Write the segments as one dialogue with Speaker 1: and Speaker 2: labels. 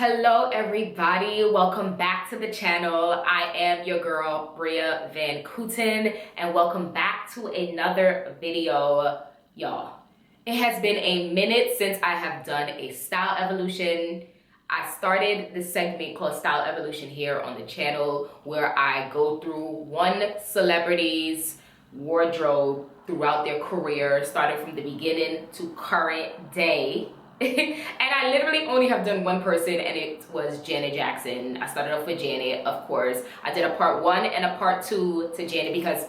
Speaker 1: Hello everybody, welcome back to the channel. I am your girl Bria Van Kooten and welcome back to another video. Y'all, it has been a minute since I have done a style evolution. I started this segment called Style Evolution here on the channel where I go through one celebrity's wardrobe throughout their career, starting from the beginning to current day. And I literally only have done one person, and it was Janet Jackson. I started off with Janet, of course. I did a part 1 and a part 2 to Janet because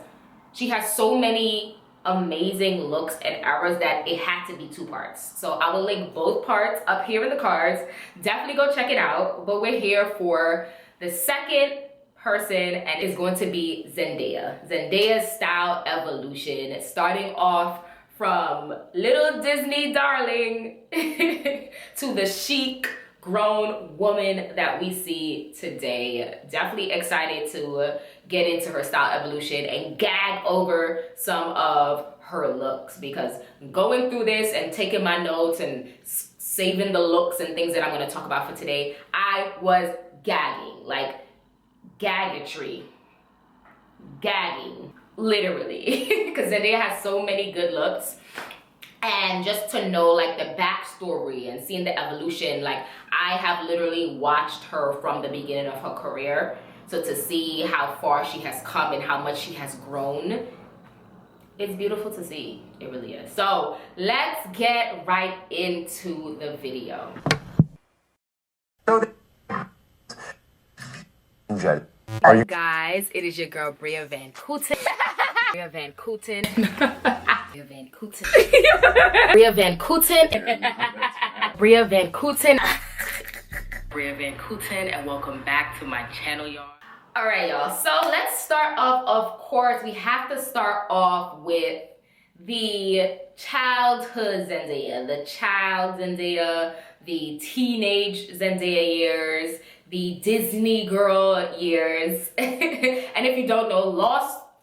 Speaker 1: she has so many amazing looks and eras that it had to be 2 parts. So I will link both parts up here in the cards. Definitely go check it out. But we're here for the second person, and it's going to be Zendaya. Zendaya's style evolution, starting off from little Disney darling to the chic grown woman that we see today. Definitely excited to get into her style evolution and gag over some of her looks, because going through this and taking my notes and saving the looks and things that I'm going to talk about for today, I was gagging, like gagging, literally, because Zendaya has so many good looks. And just to know like the backstory and seeing the evolution, like I have literally watched her from the beginning of her career. So to see how far she has come and how much she has grown, it's beautiful to see. It really is. So let's get right into the video. Guys, it is your girl Bria Van Kooten. Bria Van Kooten. Bria Van Kooten. Bria Van Kooten. Bria Van Kooten. Bria Van Kooten, and welcome back to my channel, y'all. All right, y'all. So let's start off. Of course, we have to start off with the childhood Zendaya, the teenage Zendaya years, the Disney girl years. And if you don't know,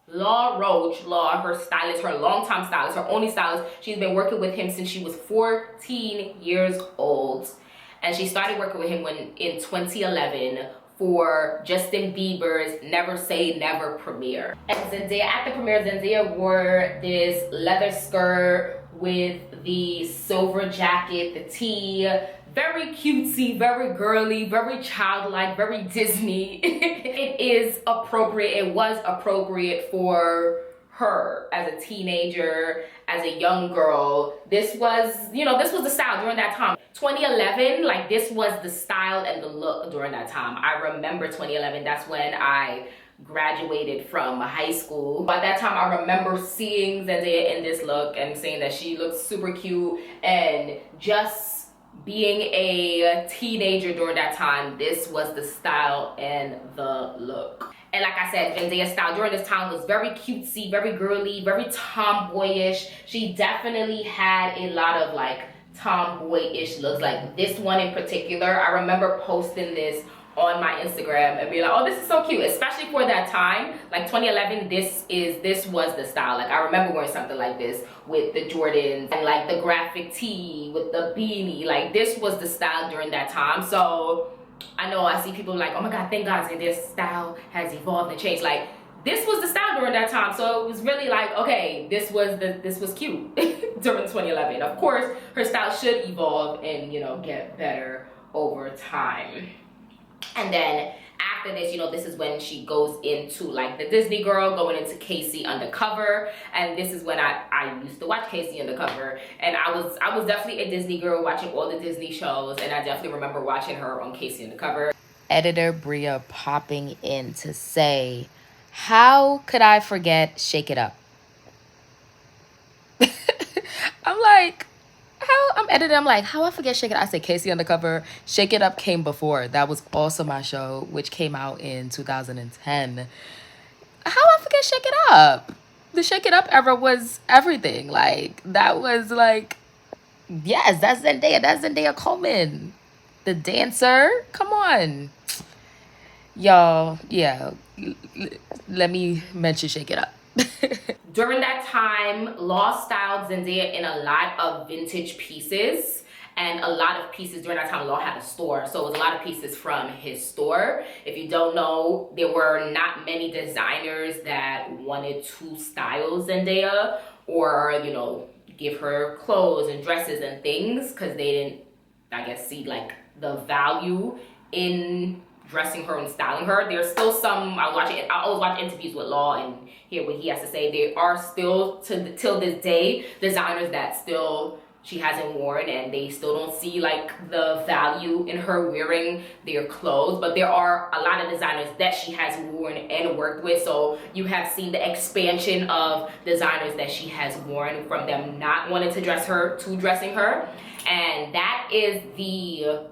Speaker 1: Law Roach, her stylist, her longtime stylist, her only stylist, she's been working with him since she was 14 years old. And she started working with him in 2011 for Justin Bieber's Never Say Never premiere. And Zendaya, at the premiere, Zendaya wore this leather skirt with the silver jacket, the tee. Very cutesy, very girly, very childlike, very Disney. It is appropriate, it was appropriate for her as a teenager, as a young girl. This was, this was the style during that time. 2011, like this was the style and the look during that time. I remember 2011, that's when I graduated from high school. By that time, I remember seeing Zendaya in this look and saying that she looked super cute, and just being a teenager during that time, this was the style and the look. And like I said, Zendaya's style during this time was very cutesy, very girly, very tomboyish. She definitely had a lot of like tomboyish looks. Like this one in particular, I remember posting this on my Instagram and be like, oh, this is so cute, especially for that time, like 2011. This was the style. Like I remember wearing something like this with the Jordans and like the graphic tee with the beanie. Like this was the style during that time. So I know I see people like, oh my god, thank god this style has evolved and changed. Like this was the style during that time. So it was really like, okay, this was cute during 2011. Of course her style should evolve and get better over time. And then after this, this is when she goes into like the Disney girl, going into Casey Undercover. And this is when I used to watch Casey Undercover. And I was definitely a Disney girl, watching all the Disney shows. And I definitely remember watching her on Casey Undercover.
Speaker 2: Editor Bria popping in to say, how could I forget Shake It Up? I'm editing. I'm like, how I forget Shake It Up? I said Casey Undercover. Shake It Up came before. That was also my show, which came out in 2010. How I forget Shake It Up? The Shake It Up era was everything. Like, that was like, yes, that's Zendaya. That's Zendaya Coleman. The dancer. Come on. Y'all, yeah. Let me mention Shake It Up.
Speaker 1: During that time, Law styled Zendaya in a lot of vintage pieces, And a lot of pieces during that time, Law had a store, so it was a lot of pieces from his store. If you don't know, there were not many designers that wanted to style Zendaya or, you know, give her clothes and dresses and things, because they didn't, I guess, see like the value in dressing her and styling her. There's still some, I always watch interviews with Law and hear what he has to say. There are still, till this day, designers that still she hasn't worn, and they still don't see like the value in her wearing their clothes. But there are a lot of designers that she has worn and worked with, so you have seen the expansion of designers that she has worn, from them not wanting to dress her to dressing her. And that is the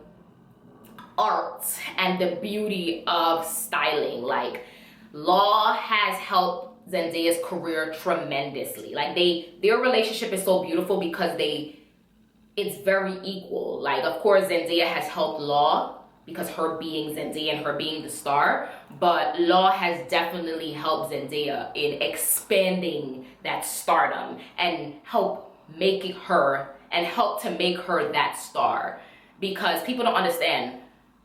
Speaker 1: art and the beauty of styling. Like, Law has helped Zendaya's career tremendously. Like, their relationship is so beautiful because it's very equal. Like, of course, Zendaya has helped Law because her being Zendaya and her being the star, but Law has definitely helped Zendaya in expanding that stardom and help to make her that star. Because people don't understand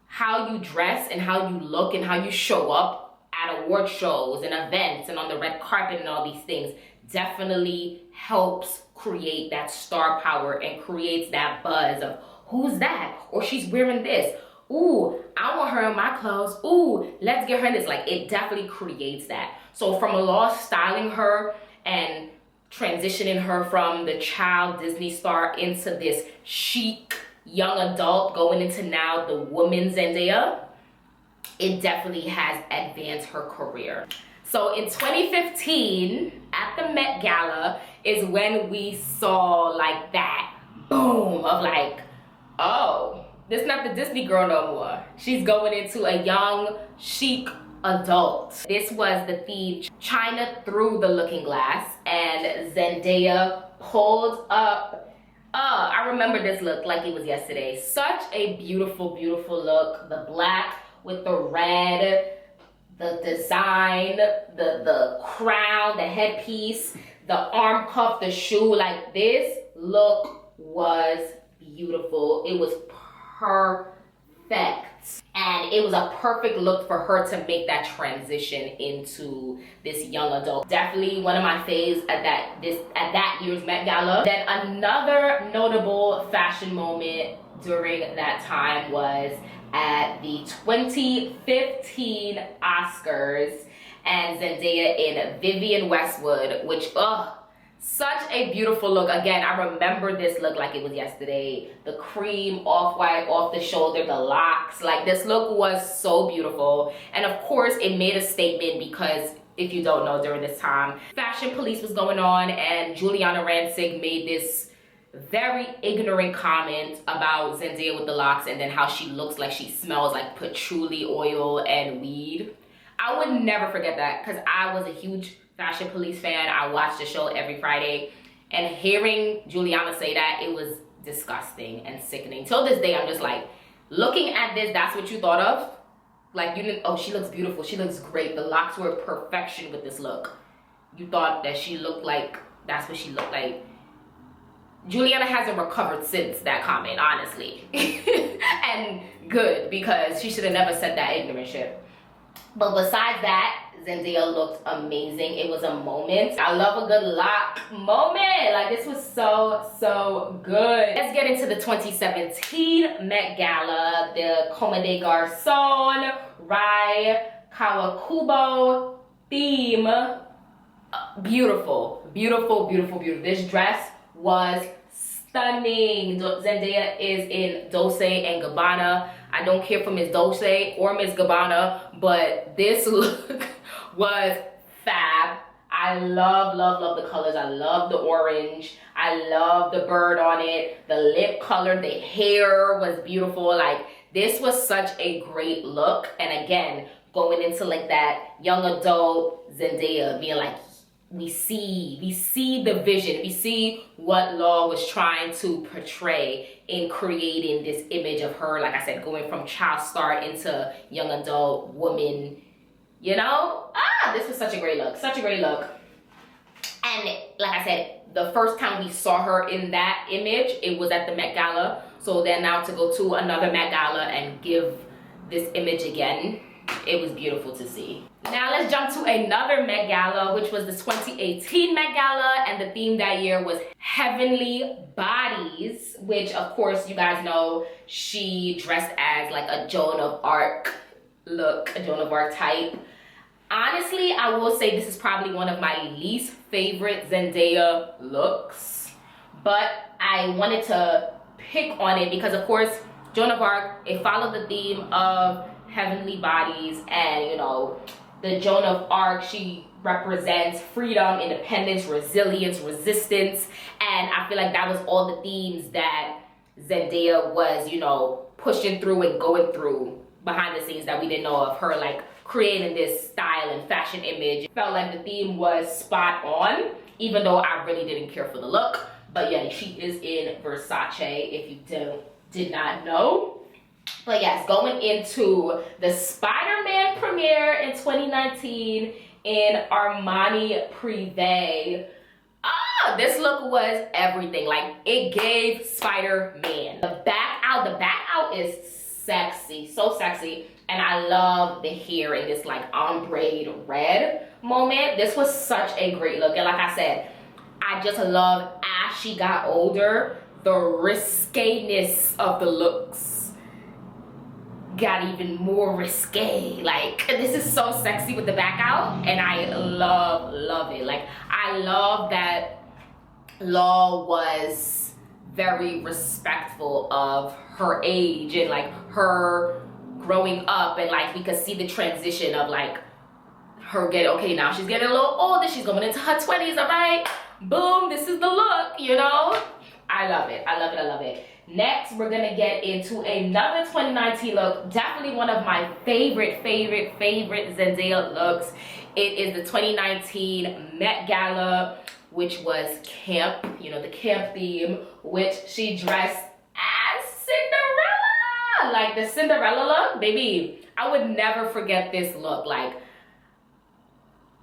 Speaker 1: how you dress and how you look and how you show up at award shows and events and on the red carpet and all these things definitely helps create that star power and creates that buzz of, who's that? Or she's wearing this. Ooh, I want her in my clothes. Ooh, let's get her in this. Like, it definitely creates that. So from a Law styling her and transitioning her from the child Disney star into this chic young adult, going into now the woman Zendaya, it definitely has advanced her career. So in 2015, at the Met Gala, is when we saw like that boom of like, oh, this is not the Disney girl no more. She's going into a young, chic adult. This was the theme, China Through the Looking Glass, and Zendaya pulled up. I remember this look like it was yesterday. Such a beautiful, beautiful look. The black with the red, the design, the crown, the headpiece, the arm cuff, the shoe. Like, this look was beautiful. It was perfect. And it was a perfect look for her to make that transition into this young adult. Definitely one of my faves at that year's Met Gala. Then another notable fashion moment during that time was at the 2015 Oscars, and Zendaya in Vivienne Westwood, which, such a beautiful look. Again, I remember this look like it was yesterday. The cream, off-white, off the shoulder, the locks. Like, this look was so beautiful. And of course, it made a statement because, if you don't know, during this time, Fashion Police was going on, and Giuliana Rancic made this very ignorant comment about Zendaya with the locks, and then how she looks like she smells like patchouli oil and weed. I would never forget that, because I was a huge Fashion Police fan. I watched the show every Friday, and hearing Giuliana say that, it was disgusting and sickening. Till this day, I'm just like, looking at this, that's what you thought of? Like, you didn't, oh, she looks beautiful, she looks great, the locks were perfection with this look. You thought that she looked like, that's what she looked like. Giuliana hasn't recovered since that comment, honestly. And good, because she should have never said that ignorant shit. But besides that, Zendaya looked amazing. It was a moment. I love a good lock moment. Like, this was so, so good. Let's get into the 2017 Met Gala. The Comme des Garçons, Rai Kawakubo theme. Beautiful, beautiful, beautiful, beautiful. This dress was stunning. Zendaya is in Dolce & Gabbana. I don't care for Miss Dolce or Miss Gabbana, but this look was fab. I love, love, love the colors. I love the orange. I love the bird on it. The lip color, the hair was beautiful. Like, this was such a great look. And again, going into like that young adult Zendaya, being like, we see the vision. We see what Law was trying to portray in creating this image of her, like I said, going from child star into young adult woman, you know? This was such a great look, such a great look. And like I said, the first time we saw her in that image, it was at the Met Gala. So then now to go to another Met Gala and give this image again, it was beautiful to see. Now let's jump to another Met Gala, which was the 2018 Met Gala, and the theme that year was Heavenly Bodies, which of course you guys know she dressed as like a Joan of Arc look, a Joan of Arc type. Honestly, I will say this is probably one of my least favorite Zendaya looks, but I wanted to pick on it because of course Joan of Arc, it followed the theme of heavenly bodies, and you know, the Joan of Arc, she represents freedom, independence, resilience, resistance, and I feel like that was all the themes that Zendaya was, you know, pushing through and going through behind the scenes that we didn't know of her, like creating this style and fashion image. It felt like the theme was spot on, even though I really didn't care for the look. But yeah, she is in Versace, if you did not know. But yes, going into the Spider-Man premiere in 2019 in Armani Privé. This look was everything. Like, it gave Spider-Man. The back out is sexy, so sexy. And I love the hair in this like ombre red moment. This was such a great look. And like I said, I just love as she got older, the risque-ness of the looks got even more risque. Like, this is so sexy with the back out, and I love it. Like, I love that Law was very respectful of her age and like her growing up, and like we could see the transition of like her getting, okay, now she's getting a little older, she's going into her 20s, all right, boom, this is the look, you know. I love it. Next, we're gonna get into another 2019 look, definitely one of my favorite Zendaya looks. It is the 2019 Met Gala, which was camp, you know, the camp theme, which she dressed as Cinderella. Like the Cinderella look, baby, I would never forget this look. Like,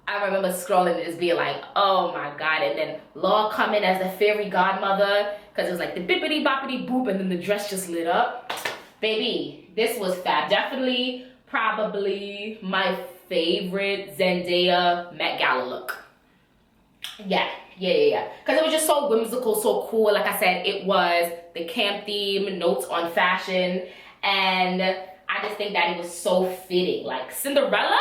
Speaker 1: I remember scrolling and just being like, oh my God. And then Law coming as the fairy godmother, because it was like the bippity boppity boop, and then the dress just lit up. Baby, this was fab. Definitely, probably my favorite Zendaya Met Gala look. Yeah. Because it was just so whimsical, so cool. Like I said, it was the camp theme, notes on fashion, and I just think that it was so fitting. Like Cinderella.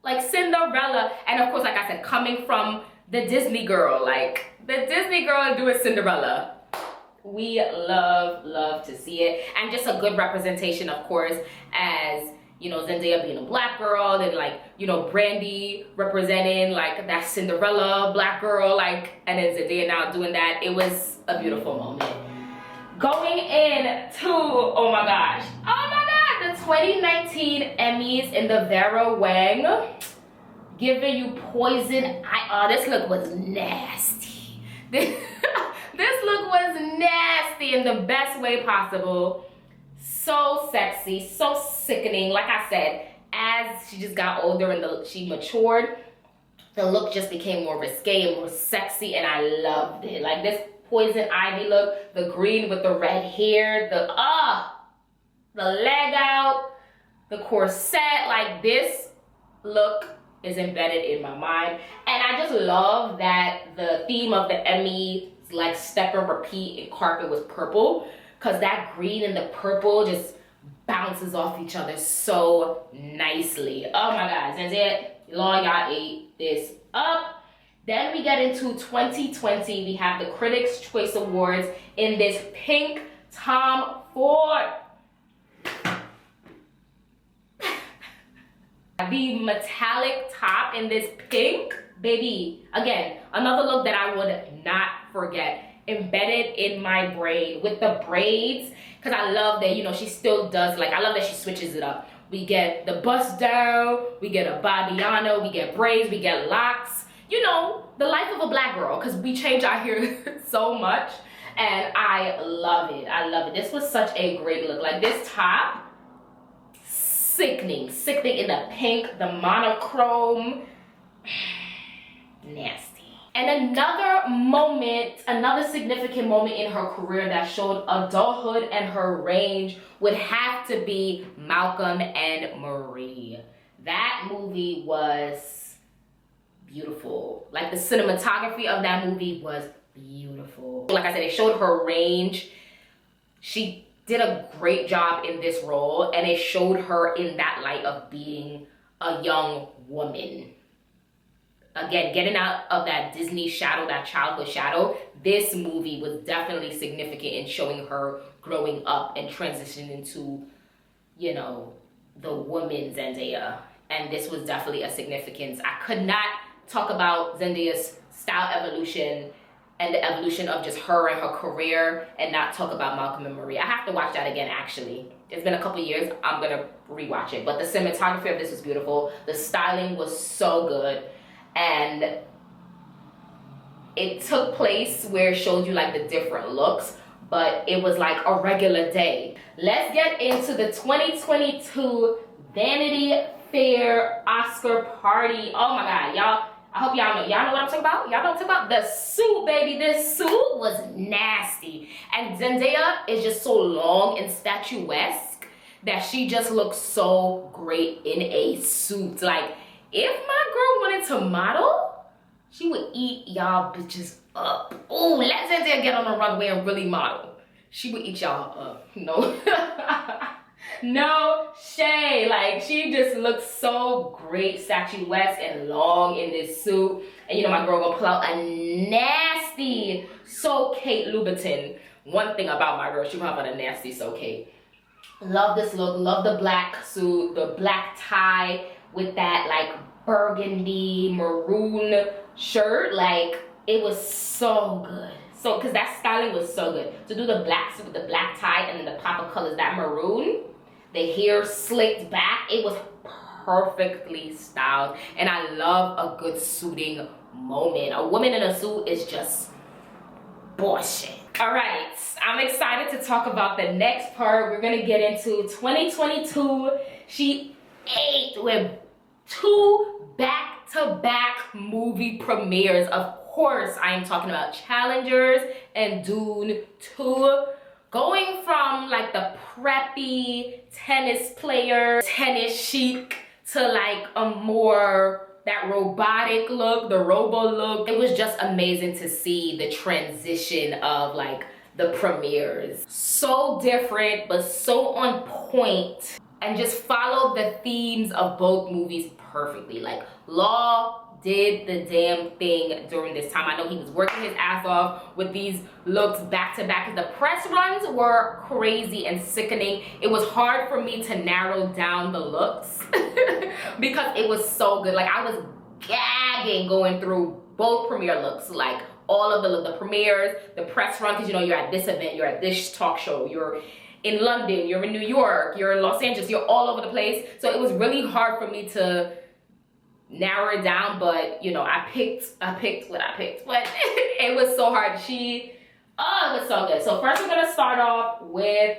Speaker 1: And of course, like I said, coming from the Disney girl, like the Disney girl doing Cinderella. We love to see it. And just a good representation, of course, as, you know, Zendaya being a black girl, then like, you know, Brandy representing like that Cinderella black girl, like, and then Zendaya now doing that. It was a beautiful moment. Going into, oh my God, the 2019 Emmys in the Vera Wang, giving you poison. This look was nasty. This look was nasty in the best way possible. So sexy, so sickening. Like I said, as she just got older and she matured, the look just became more risque and more sexy, and I loved it. Like this poison ivy look, the green with the red hair, the leg out, the corset. Like, this look is embedded in my mind, and I just love that the theme of the Emmy, like step and repeat and carpet, was purple, because that green and the purple just bounces off each other so nicely. Oh my God, Zendaya, Law, y'all ate this up. Then we get into 2020. We have the Critics' Choice Awards in this pink Tom Ford. The metallic top in this pink, baby. Again, another look that I would not forget. Embedded in my brain with the braids, because I love that, you know, she still does, like, I love that she switches it up. We get the bust down, we get a Bobbiano, we get braids, we get locks. You know, the life of a black girl, because we change our hair so much, and I love it. This was such a great look. Like, this top, sickening in the pink, the monochrome, nasty. And another moment, another significant moment in her career that showed adulthood and her range would have to be Malcolm and Marie. That movie was beautiful. Like, the cinematography of that movie was beautiful. Like I said, it showed her range. She did a great job in this role, and it showed her in that light of being a young woman. Again, getting out of that Disney shadow, that childhood shadow, this movie was definitely significant in showing her growing up and transitioning into, you know, the woman Zendaya. And this was definitely a significance. I could not talk about Zendaya's style evolution and the evolution of just her and her career and not talk about Malcolm and Marie. I have to watch that again, actually. It's been a couple years. I'm gonna rewatch it. But the cinematography of this was beautiful. The styling was so good. And it took place where it showed you like the different looks, but it was like a regular day. Let's get into the 2022 Vanity Fair Oscar party. Oh my God, y'all. I hope y'all know. Y'all know what I'm talking about? Y'all know what I'm talking about? The suit, baby. This suit was nasty. And Zendaya is just so long and statuesque that she just looks so great in a suit. Like, if my girl wanted to model, she would eat y'all bitches up. Oh, let Zendaya get on the runway and really model. She would eat y'all up. No. No shade. Like, she just looks so great, statuesque and long in this suit. And you know my girl gonna pull out a nasty So Kate Louboutin. One thing about my girl, she gonna have on a nasty So Kate. Love this look. Love the black suit, the black tie with that like burgundy maroon shirt. Like, it was so good. So, because that styling was so good. To do the black suit with the black tie and then the pop of colors, that maroon, the hair slicked back, it was perfectly styled. And I love a good suiting moment. A woman in a suit is just bullshit. All right, I'm excited to talk about the next part. We're gonna get into 2022. She ate with 2 back-to-back movie premieres. Of course, I am talking about Challengers and Dune 2. Going from like the preppy tennis player, tennis chic, to like a more that robotic look, the robo look. It was just amazing to see the transition of like the premieres. So different, but so on point, and just followed the themes of both movies perfectly. Like, Law did the damn thing during this time. I know he was working his ass off with these looks back to back. The press runs were crazy and sickening. It was hard for me to narrow down the looks because it was so good. Like, I was gagging going through both premiere looks. Like, all of the premieres, the press run, because you know you're at this event, you're at this talk show, you're in London, you're in New York, you're in Los Angeles, you're all over the place. So it was really hard for me to narrow it down, but you know, I picked what I picked. But it was so hard. It was so good. So first we're gonna start off with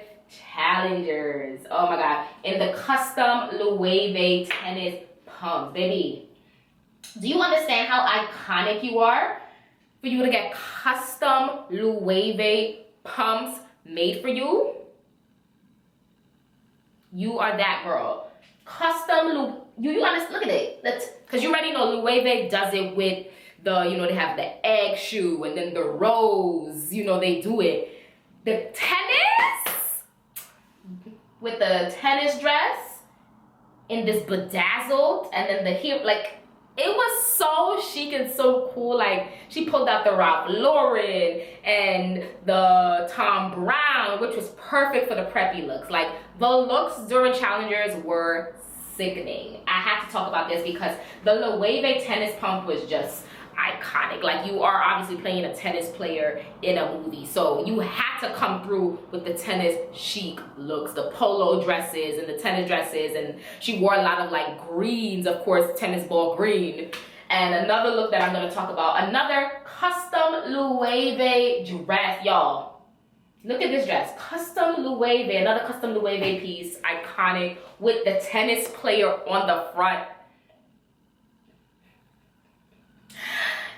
Speaker 1: Challengers. Oh my God. In the custom Loewe tennis pumps. Baby, do you understand how iconic you are for you to get custom Loewe pumps made for you? You are that girl. Custom you understand? Look at it. Because you already know Loewe does it with the, you know, they have the egg shoe and then the rose, you know, they do it. The tennis with the tennis dress in this bedazzled, and then the hip, like, it was so chic and so cool. Like, she pulled out the Ralph Lauren and the Tom Brown, which was perfect for the preppy looks. Like, the looks during Challengers were sickening. I have to talk about this because the Loewe tennis pump was just iconic. Like, you are obviously playing a tennis player in a movie, so you had to come through with the tennis chic looks, the polo dresses and the tennis dresses, and she wore a lot of like greens, of course, tennis ball green. And another look that I'm going to talk about, another custom Loewe dress, y'all. Look at this dress, custom Loewe, another custom Loewe piece, iconic, with the tennis player on the front.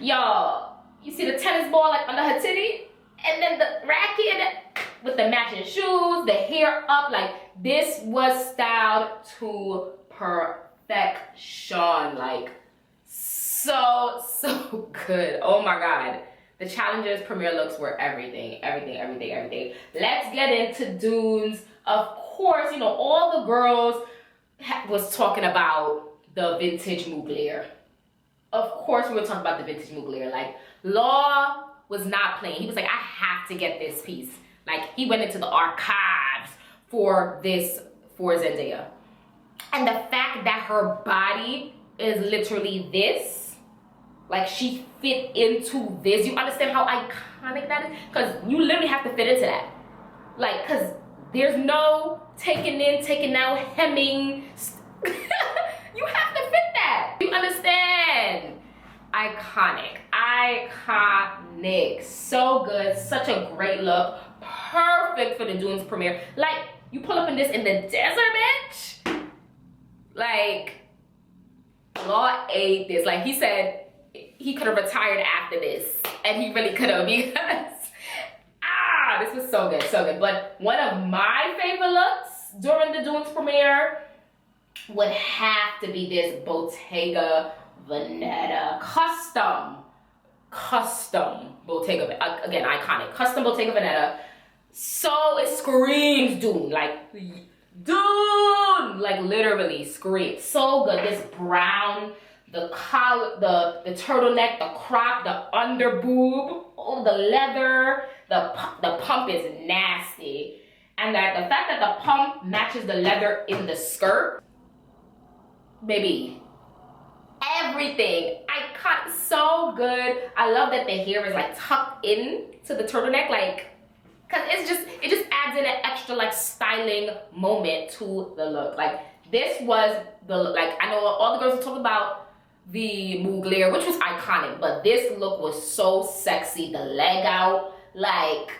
Speaker 1: Y'all, You see the tennis ball like under her titty, and then the racket with the matching shoes, the hair up. Like, this was styled to perfection. Like, so good. Oh my God. The Challengers premiere looks were everything. Let's get into Dunes. Of course, you know, all the girls was talking about the vintage Mugler. Of course, we were talking about the vintage Mugler. Like, Law was not playing. He was like, I have to get this piece. Like, he went into the archives for Zendaya. And the fact that her body is literally this, like, she fit into this. You understand how iconic that is? Because you literally have to fit into that. Like, because there's no taking in, taking out, hemming. You have to fit that. You understand? Iconic. So good. Such a great look. Perfect for the Dunes premiere. Like, you pull up in this in the desert, bitch. Like, Law ate this. Like, he said he could have retired after this. And he really could have, because this was so good. But one of my favorite looks during the Dunes premiere would have to be this Bottega Veneta custom Bottega, again, iconic, custom Bottega Veneta. So it screams Dune, like Dune, like literally screams. So good. This brown, the collar, the turtleneck, the crop, the under boob, oh, the leather, the pump is nasty. And that the fact that the pump matches the leather in the skirt, baby, everything. Iconic, so good. I love that the hair is like tucked in to the turtleneck, like, cause it just adds in an extra like styling moment to the look. Like, this was the, like, I know all the girls are talking about the Mugler, which was iconic, but this look was so sexy. The leg out, like,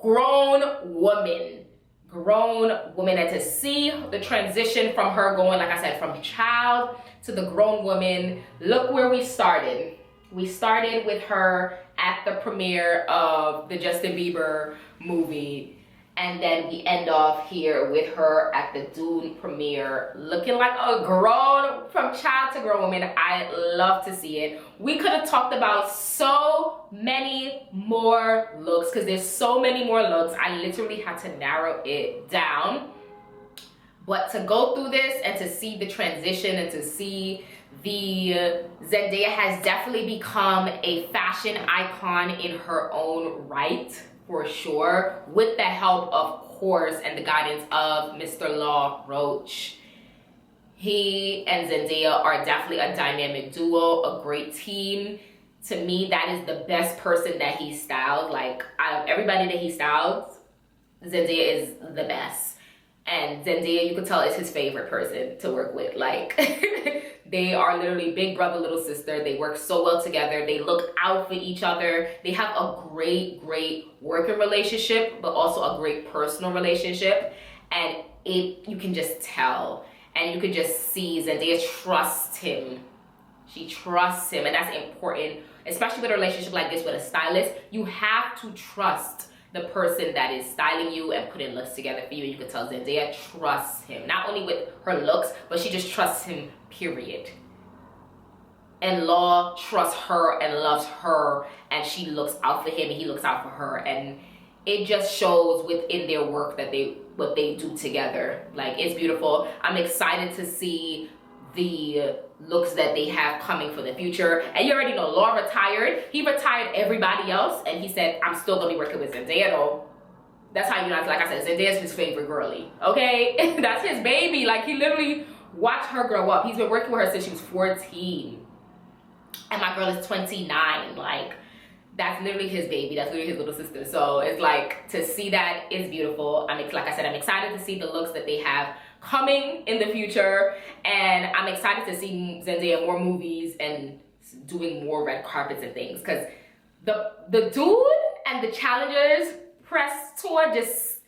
Speaker 1: grown woman, and to see the transition from her going, like I said, from child to the grown woman. Look where we started. We started with her at the premiere of the Justin Bieber movie, and then we end off here with her at the Dune premiere, looking like a grown, from child to grown woman. I love to see it. We could have talked about so many more looks, because there's so many more looks. I literally had to narrow it down. But to go through this and to see the transition and to see the Zendaya has definitely become a fashion icon in her own right, for sure, with the help, of course, and the guidance of Mr. Law Roach. He and Zendaya are definitely a dynamic duo, a great team. To me, that is the best person that he styled. Like, out of everybody that he styled, Zendaya is the best. And Zendaya, you could tell, is his favorite person to work with. Like, they are literally big brother, little sister. They work so well together. They look out for each other. They have a great working relationship, but also a great personal relationship. And you can just tell. And you can just see Zendaya trusts him. She trusts him, and that's important, especially with a relationship like this with a stylist. You have to trust the person that is styling you and putting looks together for you. You can tell Zendaya trusts him, not only with her looks, but she just trusts him, period. And Law trusts her and loves her, and she looks out for him and he looks out for her, and it just shows within their work that what they do together. Like, it's beautiful. I'm excited to see the looks that they have coming for the future. And you already know, Law retired. He retired everybody else, and he said, I'm still gonna be working with Zendaya though. That's how, you know, like I said, Zendaya's his favorite girly, okay? That's his baby. Like, he literally watched her grow up. He's been working with her since she was 14. And my girl is 29. Like, that's literally his baby. That's literally his little sister. So it's like, to see that is beautiful. Like I said, I'm excited to see the looks that they have coming in the future, and I'm excited to see Zendaya more movies and doing more red carpets and things, because the Dune and the Challengers press tour just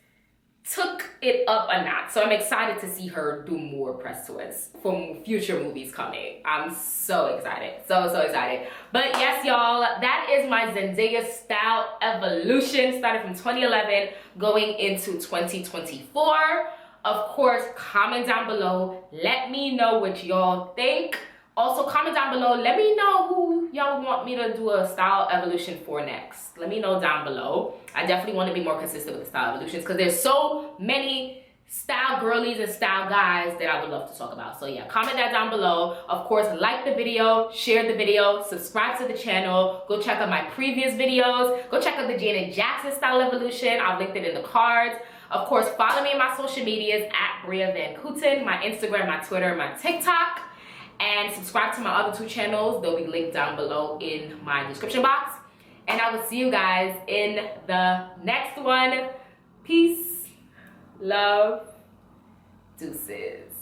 Speaker 1: took it up a notch. So I'm excited to see her do more press tours for future movies coming. I'm so excited. So excited. But yes, y'all, that is my Zendaya style evolution, started from 2011 going into 2024. Of course, comment down below. Let me know what y'all think. Also, comment down below. Let me know who y'all want me to do a style evolution for next. Let me know down below. I definitely want to be more consistent with the style evolutions because there's so many style girlies and style guys that I would love to talk about. So yeah, comment that down below. Of course, like the video, share the video, subscribe to the channel. Go check out my previous videos. Go check out the Janet Jackson style evolution. I've linked it in the cards. Of course, follow me on my social medias at Bria Van Kooten, my Instagram, my Twitter, my TikTok. And subscribe to my other 2 channels. They'll be linked down below in my description box. And I will see you guys in the next one. Peace, love, deuces.